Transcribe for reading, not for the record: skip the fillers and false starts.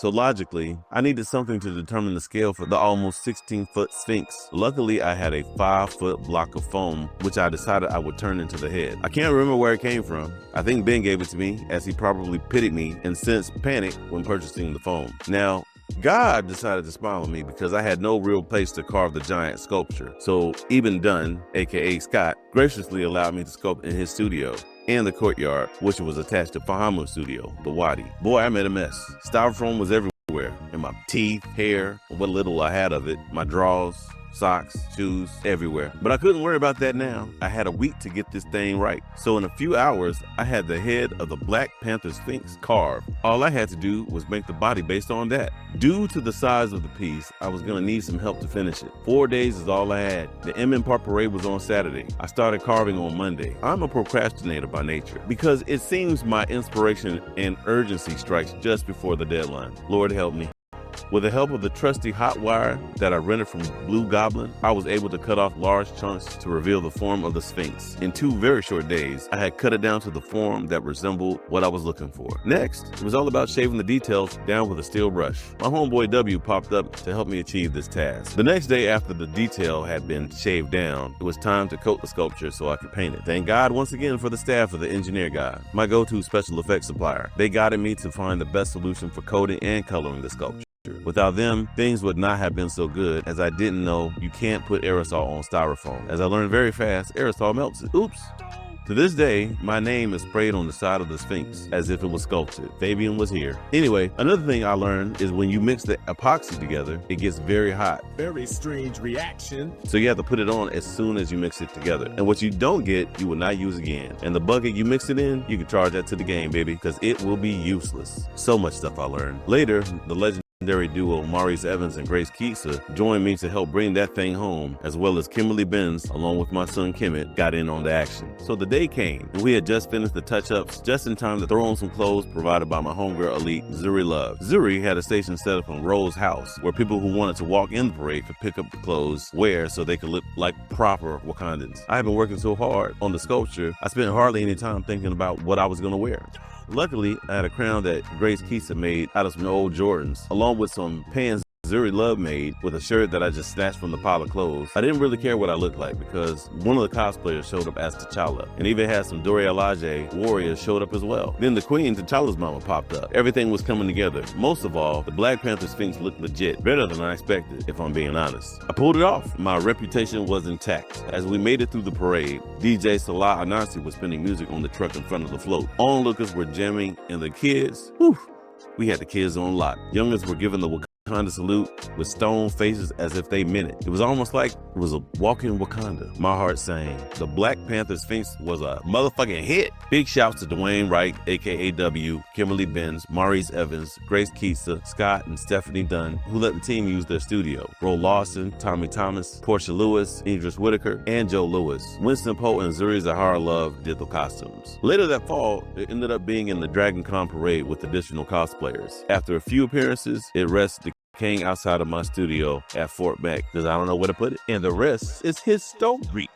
So logically, I needed something to determine the scale for the almost 16-foot Sphinx. Luckily, I had a 5-foot block of foam, which I decided I would turn into the head. I can't remember where it came from. I think Ben gave it to me, as he probably pitied me and sensed panic when purchasing the foam. Now, God decided to smile on me because I had no real place to carve the giant sculpture. So Eben Dunn, aka Scott, graciously allowed me to sculpt in his studio and the courtyard, which was attached to Fahamu's studio, the Wadi. Boy, I made a mess. Styrofoam was everywhere, in my teeth, hair, what little I had of it, my drawers, socks, shoes, everywhere. But I couldn't worry about that now. I had a week to get this thing right. So in a few hours, I had the head of the Black Panther Sphinx carved. All I had to do was make the body based on that. Due to the size of the piece, I was gonna need some help to finish it. 4 days is all I had. The Inman Park Parade was on Saturday. I started carving on Monday. I'm a procrastinator by nature because it seems my inspiration and urgency strikes just before the deadline. Lord help me. With the help of the trusty hot wire that I rented from Blue Goblin, I was able to cut off large chunks to reveal the form of the Sphinx. In 2 very short days, I had cut it down to the form that resembled what I was looking for. Next, it was all about shaving the details down with a steel brush. My homeboy W popped up to help me achieve this task. The next day after the detail had been shaved down, it was time to coat the sculpture so I could paint it. Thank God once again for the staff of the engineer guy, my go-to special effects supplier. They guided me to find the best solution for coating and coloring the sculpture. Without them, things would not have been so good, as I didn't know you can't put aerosol on styrofoam. As I learned very fast, aerosol melts it. Oops. To this day, my name is sprayed on the side of the Sphinx as if it was sculpted. Fabian was here. Anyway, another thing I learned is when you mix the epoxy together, it gets very hot. Very strange reaction. So you have to put it on as soon as you mix it together. And what you don't get, you will not use again. And the bucket you mix it in, you can charge that to the game, baby, because it will be useless. So much stuff I learned. Later, the legendary duo Maurice Evans and Grace Keitsa joined me to help bring that thing home, as well as Kimberly Benz, along with my son Kemet, got in on the action. So the day came, and we had just finished the touch-ups just in time to throw on some clothes provided by my homegirl elite, Zuri Love. Zuri had a station set up in Rose House, where people who wanted to walk in the parade could pick up the clothes, wear so they could look like proper Wakandans. I had been working so hard on the sculpture, I spent hardly any time thinking about what I was going to wear. Luckily, I had a crown that Grace Keitsa made out of some old Jordans, along with some pants Zuri Love made with a shirt that I just snatched from the pile of clothes. I didn't really care what I looked like because one of the cosplayers showed up as T'Challa, and even had some Dore Alaje warriors showed up as well. Then the Queen, T'Challa's mama, popped up. Everything was coming together. Most of all, the Black Panther Sphinx looked legit, better than I expected, if I'm being honest. I pulled it off. My reputation was intact. As we made it through the parade, DJ Salah Anansi was spinning music on the truck in front of the float. Onlookers were jamming, and the kids, whew, we had the kids on lock. Youngins were giving the Wakanda salute with stone faces as if they meant it. It was almost like it was a walking Wakanda. My heart sang. The Black Panther Sphinx was a motherfucking hit. Big shouts to Dwayne Wright, aka W, Kimberly Benz, Maurice Evans, Grace Keitsa, Scott, and Stephanie Dunn, who let the team use their studio. Ro Lawson, Tommy Thomas, Portia Lewis, Idris Whitaker, and Joe Lewis. Winston Poe and Zuri Zahara Love did the costumes. Later that fall, it ended up being in the Dragon Con parade with additional cosplayers. After a few appearances, it rested king outside of my studio at Fort Mac because I don't know where to put it. And the rest is history.